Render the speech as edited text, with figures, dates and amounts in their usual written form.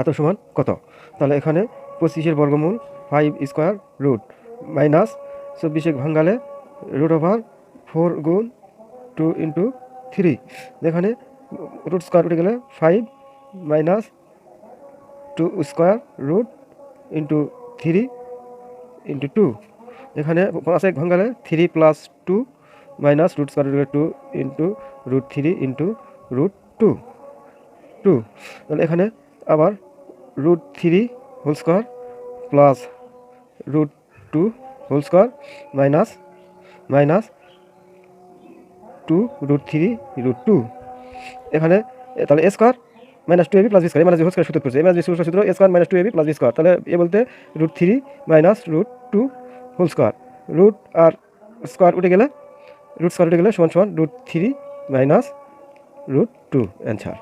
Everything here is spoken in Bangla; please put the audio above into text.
এত সমান কত? তাহলে এখানে 25-এর বর্গমূল 5 স্কোয়ার রুট মাইনাস 24 ভাঙালে √4 গুণ 2 ইন্টু 3। এখানে রুট স্কোয়ার উঠে গেলে 5 minus 2 square root into 3 into 2। এখানে 5 ভাঙালে 3 plus 2 minus root square 2 into √3 into √2 2। তাহলে এখানে আবার √3 whole square plus √2 whole square minus 2 √3 √2। এখানে তাহলে a square minus 2ab plus b square, minus whole square সূত্র করছে, মাইনাস বি সূত্র a square minus 2ab plus b square. তাহলে এ বলতে √3 মাইনাস √2 হোল স্কোয়ার, রুট আর স্কোয়ার উঠে গেলে সমান সমান √3 মাইনাস √2 অ্যান্সার।